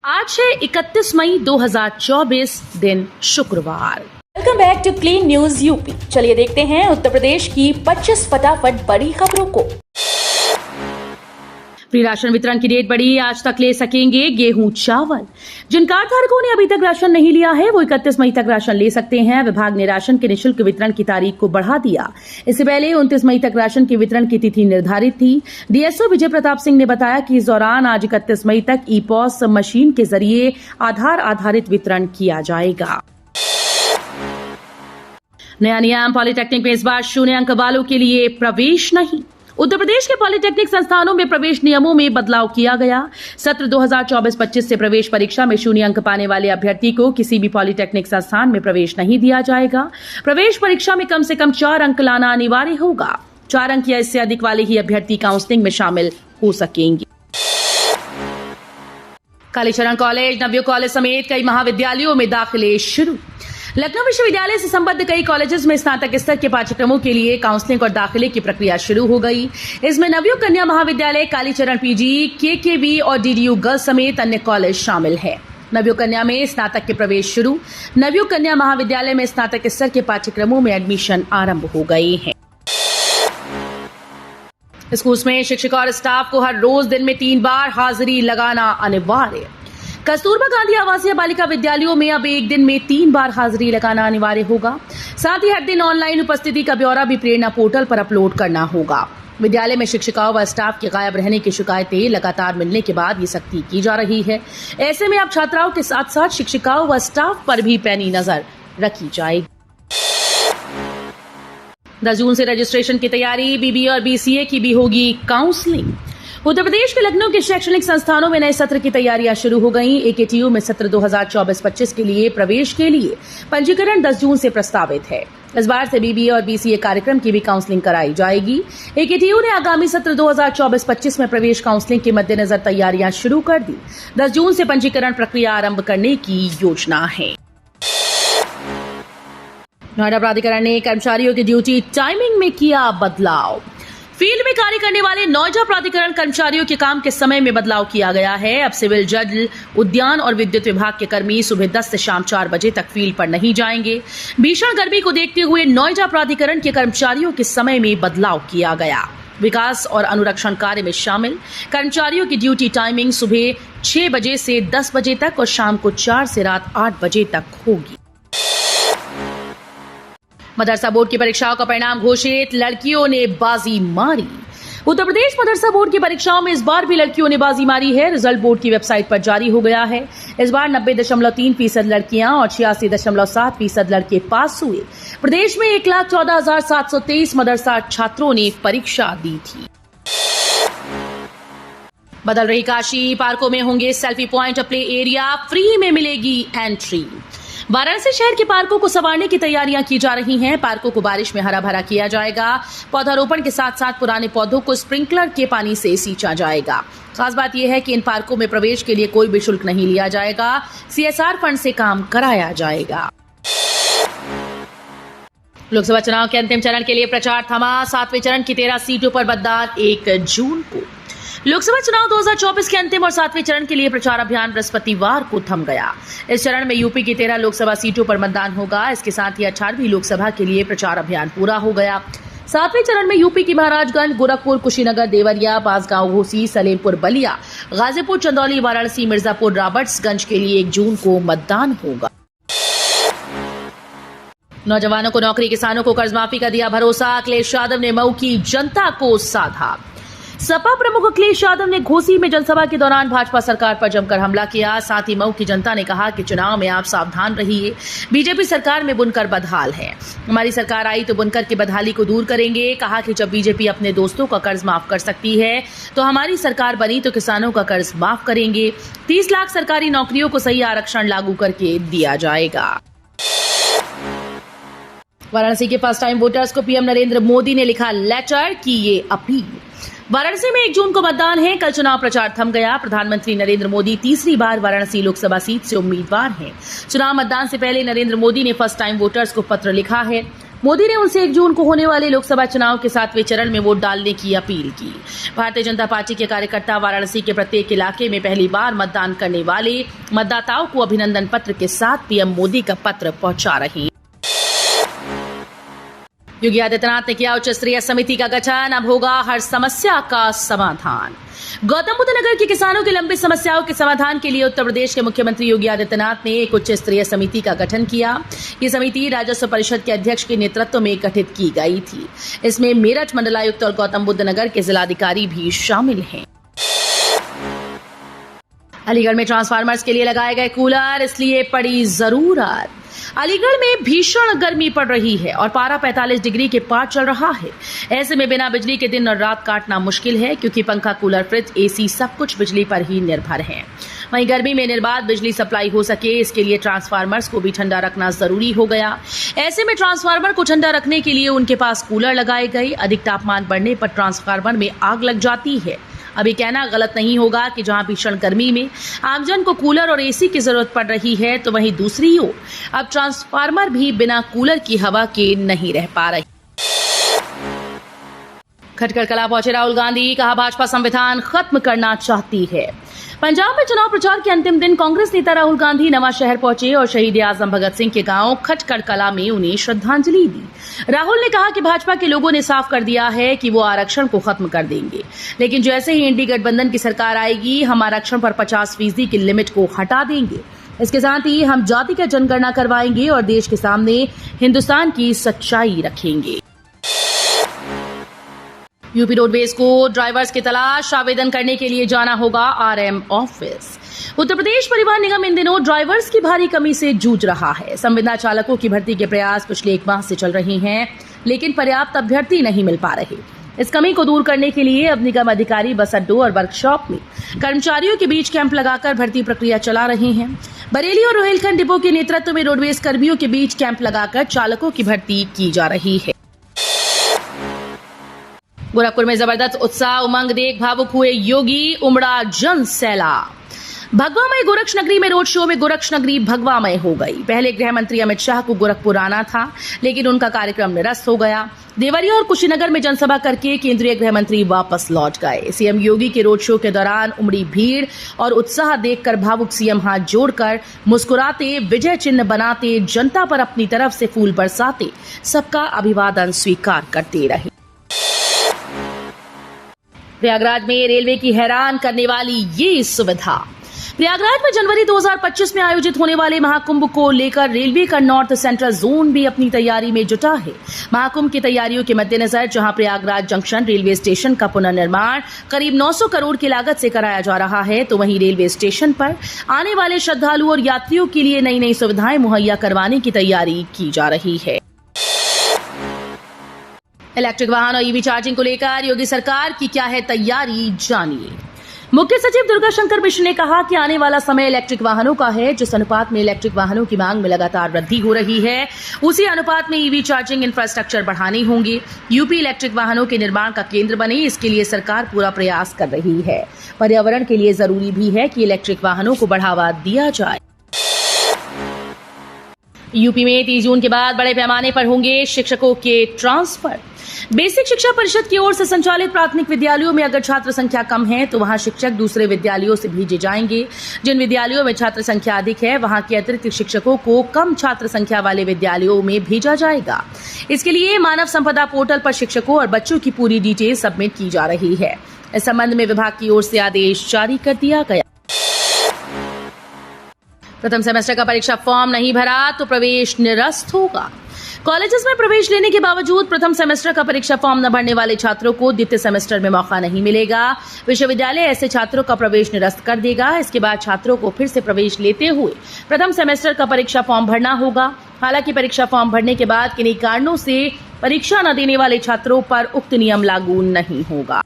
आज है 31 मई 2024 दिन शुक्रवार। Welcome back to clean news UP. चलिए देखते हैं उत्तर प्रदेश की 25 फटाफट बड़ी खबरों को। फ्री राशन वितरण की डेट बढ़ी, आज तक ले सकेंगे गेहूं चावल। जिन कार्ड धारकों ने अभी तक राशन नहीं लिया है वो 31 मई तक राशन ले सकते हैं। विभाग ने राशन के निःशुल्क वितरण की तारीख को बढ़ा दिया। इससे पहले 29 मई तक राशन के वितरण की तिथि निर्धारित थी। डीएसओ विजय प्रताप सिंह ने बताया कि इस दौरान आज 31 मई तक ई-पॉस मशीन के जरिए आधार आधारित वितरण किया जाएगा। नया नियम, पॉलिटेक्निक में इस बार 0 अंक वालों के लिए प्रवेश नहीं। उत्तर प्रदेश के पॉलिटेक्निक संस्थानों में प्रवेश नियमों में बदलाव किया गया। सत्र 2024-25 से प्रवेश परीक्षा में 0 अंक पाने वाले अभ्यर्थी को किसी भी पॉलिटेक्निक संस्थान में प्रवेश नहीं दिया जाएगा। प्रवेश परीक्षा में कम से कम 4 अंक लाना अनिवार्य होगा। 4 अंक या इससे अधिक वाले ही अभ्यर्थी काउंसलिंग में शामिल हो सकेंगे। कालीचरण कॉलेज, नवयुग कॉलेज समेत कई महाविद्यालयों में दाखिले शुरू। लखनऊ विश्वविद्यालय से संबद्ध कई कॉलेजेस में स्नातक स्तर के पाठ्यक्रमों के लिए काउंसलिंग और दाखिले की प्रक्रिया शुरू हो गई। इसमें नवयुग कन्या महाविद्यालय, कालीचरण पीजी, केकेवी और डीडीयू गर्ल्स समेत अन्य कॉलेज शामिल है। नवयुग कन्या में स्नातक के प्रवेश शुरू। नवयुग कन्या महाविद्यालय में स्नातक स्तर के पाठ्यक्रमों में एडमिशन आरंभ हो गए हैं। स्कूल में शिक्षक और स्टाफ को हर रोज दिन में 3 बार हाजिरी लगाना अनिवार्य। कस्तूरबा गांधी आवासीय बालिका विद्यालयों में अब एक दिन में 3 बार हाजिरी लगाना अनिवार्य होगा। साथ ही हर दिन ऑनलाइन उपस्थिति का ब्यौरा भी प्रेरणा पोर्टल पर अपलोड करना होगा। विद्यालय में शिक्षिकाओं व स्टाफ के गायब रहने की शिकायतें लगातार मिलने के बाद ये सख्ती की जा रही है। ऐसे में अब छात्राओं के साथ साथ शिक्षिकाओं व स्टाफ पर भी पैनी नजर रखी जाएगी। 10 जून से रजिस्ट्रेशन की तैयारी, बीबीए और बीसीए की भी होगी काउंसलिंग। उत्तर प्रदेश के लखनऊ के शैक्षणिक संस्थानों में नए सत्र की तैयारियां शुरू हो गई। एकेटीयू में सत्र 2024-25 के लिए प्रवेश के लिए पंजीकरण 10 जून से प्रस्तावित है। इस बार से बीबीए और बीसीए कार्यक्रम की भी काउंसलिंग कराई जाएगी। एकेटीयू ने आगामी सत्र 2024-25 में प्रवेश काउंसलिंग के मद्देनजर तैयारियां शुरू कर दी। 10 जून से पंजीकरण प्रक्रिया आरंभ करने की योजना है। नोएडा प्राधिकरण ने कर्मचारियों की ड्यूटी टाइमिंग में किया बदलाव। फील्ड में कार्य करने वाले नोएडा प्राधिकरण कर्मचारियों के काम के समय में बदलाव किया गया है। अब सिविल जज, उद्यान और विद्युत विभाग के कर्मी सुबह 10 से शाम 4 बजे तक फील्ड पर नहीं जाएंगे। भीषण गर्मी को देखते हुए नोएडा प्राधिकरण के कर्मचारियों के समय में बदलाव किया गया। विकास और अनुरक्षण कार्य में शामिल कर्मचारियों की ड्यूटी टाइमिंग सुबह 6 बजे से 10 बजे तक और शाम को 4 से रात 8 बजे तक होगी। मदरसा बोर्ड की परीक्षाओं का परिणाम घोषित, लड़कियों ने बाजी मारी। उत्तर प्रदेश मदरसा बोर्ड की परीक्षाओं में इस बार भी लड़कियों ने बाजी मारी है। रिजल्ट बोर्ड की वेबसाइट पर जारी हो गया है। इस बार 90.3% लड़कियां और 86.7% लड़के पास हुए। प्रदेश में 1,14,723 मदरसा छात्रों ने परीक्षा दी थी। बदल रही काशी, पार्कों में होंगे सेल्फी पॉइंट और प्ले एरिया, फ्री में मिलेगी एंट्री। वाराणसी शहर के पार्कों को संवारने की तैयारियां की जा रही हैं। पार्कों को बारिश में हरा भरा किया जाएगा। पौधारोपण के साथ साथ पुराने पौधों को स्प्रिंकलर के पानी से सींचा जाएगा। खास बात यह है कि इन पार्कों में प्रवेश के लिए कोई भी शुल्क नहीं लिया जाएगा। सीएसआर फंड से काम कराया जाएगा। लोकसभा चुनाव के अंतिम चरण के लिए प्रचार थमा। 7वें चरण की 13 सीटों पर मतदान 1 जून को। लोकसभा चुनाव 2024 के अंतिम और 7वें चरण के लिए प्रचार अभियान बृहस्पतिवार को थम गया। इस चरण में यूपी की 13 लोकसभा सीटों पर मतदान होगा। इसके साथ ही 18वीं लोकसभा के लिए प्रचार अभियान पूरा हो गया। 7वें चरण में यूपी की महाराजगंज, गोरखपुर, कुशीनगर, देवरिया, बांसगांव, घोसी, सलेमपुर, बलिया, गाजीपुर, चंदौली, वाराणसी, मिर्जापुर, रॉबर्ट्सगंज के लिए 1 जून को मतदान होगा। नौजवानों को नौकरी, किसानों को कर्ज माफी का दिया भरोसा। अखिलेश यादव ने मऊ की जनता को साधा। सपा प्रमुख अखिलेश यादव ने घोसी में जनसभा के दौरान भाजपा सरकार पर जमकर हमला किया। साथ ही मऊ की जनता ने कहा कि चुनाव में आप सावधान रहिए। बीजेपी सरकार में बुनकर बदहाल है। हमारी सरकार आई तो बुनकर की बदहाली को दूर करेंगे। कहा कि जब बीजेपी अपने दोस्तों का कर्ज माफ कर सकती है तो हमारी सरकार बनी तो किसानों का कर्ज माफ करेंगे। 30 लाख सरकारी नौकरियों को सही आरक्षण लागू करके दिया जाएगा। वाराणसी के फर्स्ट टाइम वोटर्स को पीएम नरेंद्र मोदी ने लिखा लेटर की ये अपील। वाराणसी में 1 जून को मतदान है। कल चुनाव प्रचार थम गया। प्रधानमंत्री नरेंद्र मोदी तीसरी बार वाराणसी लोकसभा सीट से उम्मीदवार हैं। चुनाव मतदान से पहले नरेंद्र मोदी ने फर्स्ट टाइम वोटर्स को पत्र लिखा है। मोदी ने उनसे 1 जून को होने वाले लोकसभा चुनाव के 7वें चरण में वोट डालने की अपील की। भारतीय जनता पार्टी के कार्यकर्ता वाराणसी के प्रत्येक इलाके में पहली बार मतदान करने वाले मतदाताओं को अभिनंदन पत्र के साथ पीएम मोदी का पत्र पहुंचा रहे हैं। योगी आदित्यनाथ ने किया उच्च स्तरीय समिति का गठन, अब होगा हर समस्या का समाधान। गौतम बुद्ध नगर के किसानों की लंबी समस्याओं के समाधान के लिए उत्तर प्रदेश के मुख्यमंत्री योगी आदित्यनाथ ने एक उच्च स्तरीय समिति का गठन किया। ये समिति राजस्व परिषद के अध्यक्ष के नेतृत्व में गठित की गई थी। इसमें मेरठ मंडलायुक्त और गौतम बुद्ध नगर के जिलाधिकारी भी शामिल हैं। अलीगढ़ में ट्रांसफार्मर्स के लिए लगाए गए कूलर, इसलिए पड़ी जरूरत। अलीगढ़ में भीषण गर्मी पड़ रही है और पारा 45 डिग्री के पार चल रहा है। ऐसे में बिना बिजली के दिन और रात काटना मुश्किल है, क्योंकि पंखा, कूलर, फ्रिज, एसी सब कुछ बिजली पर ही निर्भर है। वहीं गर्मी में निर्बाध बिजली सप्लाई हो सके, इसके लिए ट्रांसफार्मर्स को भी ठंडा रखना जरूरी हो गया। ऐसे में ट्रांसफार्मर को ठंडा रखने के लिए उनके पास कूलर लगाए गए। अधिक तापमान बढ़ने पर ट्रांसफार्मर में आग लग जाती है। अभी कहना गलत नहीं होगा कि जहां भीषण गर्मी में आमजन को कूलर और एसी की जरूरत पड़ रही है, तो वहीं दूसरी ओर अब ट्रांसफार्मर भी बिना कूलर की हवा के नहीं रह पा रहे। खटखड़ कला पहुंचे राहुल गांधी, कहा भाजपा संविधान खत्म करना चाहती है। पंजाब में चुनाव प्रचार के अंतिम दिन कांग्रेस नेता राहुल गांधी नवा शहर पहुंचे और शहीद आजम भगत सिंह के गांव खटखड़ कला में उन्हें श्रद्धांजलि दी। राहुल ने कहा कि भाजपा के लोगों ने साफ कर दिया है कि वो आरक्षण को खत्म कर देंगे, लेकिन जैसे ही इंडी गठबंधन की सरकार आएगी, हम आरक्षण पर 50% की लिमिट को हटा देंगे। इसके साथ ही हम जाति का जनगणना करवाएंगे और देश के सामने हिंदुस्तान की सच्चाई रखेंगे। यूपी रोडवेज को ड्राइवर्स की तलाश, आवेदन करने के लिए जाना होगा आरएम ऑफिस। उत्तर प्रदेश परिवहन निगम इन दिनों ड्राइवर्स की भारी कमी से जूझ रहा है। संविदा चालकों की भर्ती के प्रयास पिछले 1 माह से चल रहे हैं, लेकिन पर्याप्त अभ्यर्थी नहीं मिल पा रहे। इस कमी को दूर करने के लिए अब निगम अधिकारी बस अड्डों और वर्कशॉप में कर्मचारियों के बीच कैंप लगाकर भर्ती प्रक्रिया चला रहे हैं। बरेली और रोहिलखंड डिपो के नेतृत्व में रोडवेज कर्मियों के बीच कैंप लगाकर चालकों की भर्ती की जा रही है। गोरखपुर में जबरदस्त उत्साह उमंग देख भावुक हुए योगी, उमड़ा जन सैलाब। भगवामय गोरक्ष नगरी में रोड शो में गोरक्ष नगरी भगवामय हो गई। पहले गृह मंत्री अमित शाह को गोरखपुर आना था, लेकिन उनका कार्यक्रम निरस्त हो गया। देवरिया और कुशीनगर में जनसभा करके केंद्रीय गृह मंत्री वापस लौट गए। सीएम योगी के रोड शो के दौरान उमड़ी भीड़ और उत्साह देखकर भावुक सीएम हाथ जोड़कर मुस्कुराते, विजय चिन्ह बनाते, जनता पर अपनी तरफ से फूल बरसाते सबका अभिवादन स्वीकार करते रहे। प्रयागराज में रेलवे की हैरान करने वाली ये सुविधा। प्रयागराज में जनवरी 2025 में आयोजित होने वाले महाकुंभ को लेकर रेलवे का नॉर्थ सेंट्रल जोन भी अपनी तैयारी में जुटा है। महाकुंभ की तैयारियों के मद्देनजर जहां प्रयागराज जंक्शन रेलवे स्टेशन का पुनर्निर्माण करीब 900 करोड़ की लागत से कराया जा रहा है, तो वहीं रेलवे स्टेशन पर आने वाले श्रद्धालुओं और यात्रियों के लिए नई नई सुविधाएं मुहैया करवाने की तैयारी की जा रही है। इलेक्ट्रिक वाहन और ईवी चार्जिंग को लेकर योगी सरकार की क्या है तैयारी, जानिए। मुख्य सचिव दुर्गा शंकर मिश्र ने कहा कि आने वाला समय इलेक्ट्रिक वाहनों का है। जिस अनुपात में इलेक्ट्रिक वाहनों की मांग में लगातार वृद्धि हो रही है, उसी अनुपात में ईवी चार्जिंग इंफ्रास्ट्रक्चर बढ़ाने होंगे। यूपी इलेक्ट्रिक वाहनों के निर्माण का केंद्र बने, इसके लिए सरकार पूरा प्रयास कर रही है। पर्यावरण के लिए जरूरी भी है कि इलेक्ट्रिक वाहनों को बढ़ावा दिया जाए। यूपी में 30 जून के बाद बड़े पैमाने पर होंगे शिक्षकों के ट्रांसफर। बेसिक शिक्षा परिषद की ओर से संचालित प्राथमिक विद्यालयों में अगर छात्र संख्या कम है, तो वहां शिक्षक दूसरे विद्यालयों से भेजे जाएंगे। जिन विद्यालयों में छात्र संख्या अधिक है, वहां के अतिरिक्त शिक्षकों को कम छात्र संख्या वाले विद्यालयों में भेजा जाएगा। इसके लिए मानव संपदा पोर्टल पर शिक्षकों और बच्चों की पूरी डिटेल सबमिट की जा रही है। इस संबंध में विभाग की ओर से आदेश जारी कर दिया गया। प्रथम सेमेस्टर का परीक्षा फॉर्म नहीं भरा तो प्रवेश निरस्त होगा। कॉलेजेस में प्रवेश लेने के बावजूद प्रथम सेमेस्टर का परीक्षा फॉर्म न भरने वाले छात्रों को द्वितीय सेमेस्टर में मौका नहीं मिलेगा। विश्वविद्यालय ऐसे छात्रों का प्रवेश निरस्त कर देगा। इसके बाद छात्रों को फिर से प्रवेश लेते हुए प्रथम सेमेस्टर का परीक्षा फॉर्म भरना होगा। हालांकि परीक्षा फॉर्म भरने के बाद किन्हीं कारणों से परीक्षा न देने वाले छात्रों पर उक्त नियम लागू नहीं होगा।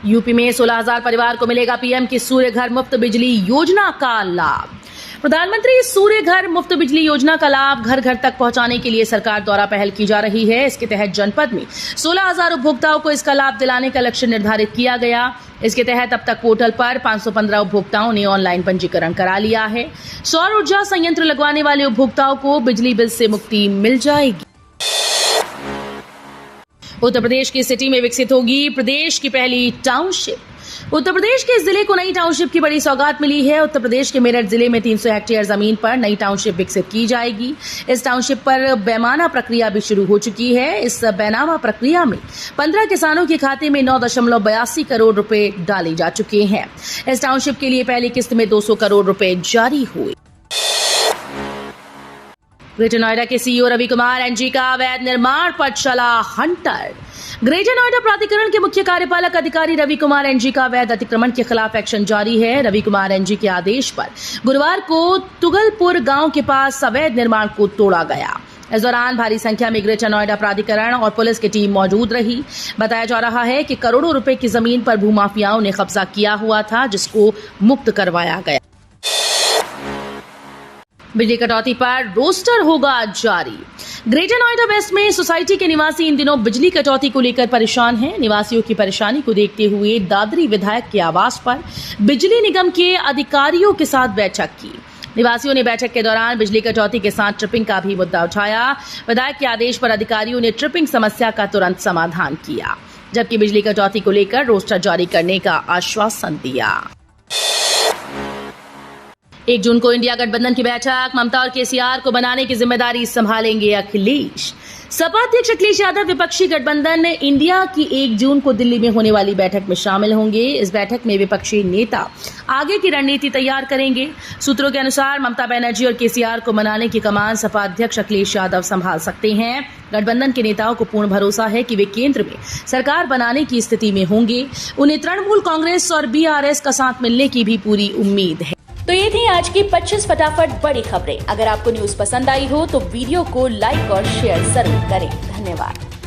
यूपी में 16,000 परिवार को मिलेगा पीएम की सूर्य घर मुफ्त बिजली योजना का लाभ। प्रधानमंत्री सूर्य घर मुफ्त बिजली योजना का लाभ घर घर तक पहुंचाने के लिए सरकार द्वारा पहल की जा रही है। इसके तहत जनपद में 16,000 उपभोक्ताओं को इसका लाभ दिलाने का लक्ष्य निर्धारित किया गया। इसके तहत अब तक पोर्टल पर 515 उपभोक्ताओं ने ऑनलाइन पंजीकरण करा लिया है। सौर ऊर्जा संयंत्र लगवाने वाले उपभोक्ताओं को बिजली बिल से मुक्ति मिल जाएगी। उत्तर प्रदेश की सिटी में विकसित होगी प्रदेश की पहली टाउनशिप। उत्तर प्रदेश के जिले को नई टाउनशिप की बड़ी सौगात मिली है। उत्तर प्रदेश के मेरठ जिले में 300 हेक्टेयर जमीन पर नई टाउनशिप विकसित की जाएगी। इस टाउनशिप पर बैनामा प्रक्रिया भी शुरू हो चुकी है। इस बैनामा प्रक्रिया में 15 किसानों के खाते में 9.82 करोड़ रुपए डाले जा चुके हैं। इस टाउनशिप के लिए पहली किस्त में 200 करोड़ रुपए जारी हुए। ग्रेटर नोएडा के सीईओ रवि कुमार एनजी का अवैध निर्माण पर चला हंटर। ग्रेटर नोएडा प्राधिकरण के मुख्य कार्यपालक अधिकारी रवि कुमार एनजी का अवैध अतिक्रमण के खिलाफ एक्शन जारी है। रवि कुमार एनजी के आदेश पर गुरुवार को तुगलपुर गांव के पास अवैध निर्माण को तोड़ा गया। इस दौरान भारी संख्या में ग्रेटर नोएडा प्राधिकरण और पुलिस की टीम मौजूद रही। बताया जा रहा है कि करोड़ों रुपए की जमीन पर भूमाफियाओं ने कब्जा किया हुआ था, जिसको मुक्त करवाया गया। बिजली कटौती पर रोस्टर होगा जारी। ग्रेटर नोएडा वेस्ट में सोसाइटी के निवासी इन दिनों बिजली कटौती को लेकर परेशान हैं। निवासियों की परेशानी को देखते हुए दादरी विधायक के आवास पर बिजली निगम के अधिकारियों के साथ बैठक की। निवासियों ने बैठक के दौरान बिजली कटौती के साथ ट्रिपिंग का भी मुद्दा उठाया। विधायक के आदेश पर अधिकारियों ने ट्रिपिंग समस्या का तुरंत समाधान किया, जबकि बिजली कटौती को लेकर रोस्टर जारी करने का आश्वासन दिया। 1 जून को इंडिया गठबंधन की बैठक। ममता और केसीआर को बनाने की जिम्मेदारी संभालेंगे अखिलेश। सपा अध्यक्ष अखिलेश यादव विपक्षी गठबंधन इंडिया की 1 जून को दिल्ली में होने वाली बैठक में शामिल होंगे। इस बैठक में विपक्षी नेता आगे की रणनीति तैयार करेंगे। सूत्रों के अनुसार ममता बनर्जी और केसीआर को मनाने की कमान सपा अध्यक्ष अखिलेश यादव संभाल सकते हैं। गठबंधन के नेताओं को पूर्ण भरोसा है कि वे केंद्र में सरकार बनाने की स्थिति में होंगे। उन्हें तृणमूल कांग्रेस और बीआरएस का साथ मिलने की भी पूरी उम्मीद है। तो ये थी आज की 25 फटाफट बड़ी खबरें। अगर आपको न्यूज पसंद आई हो तो वीडियो को लाइक और शेयर जरूर करें। धन्यवाद।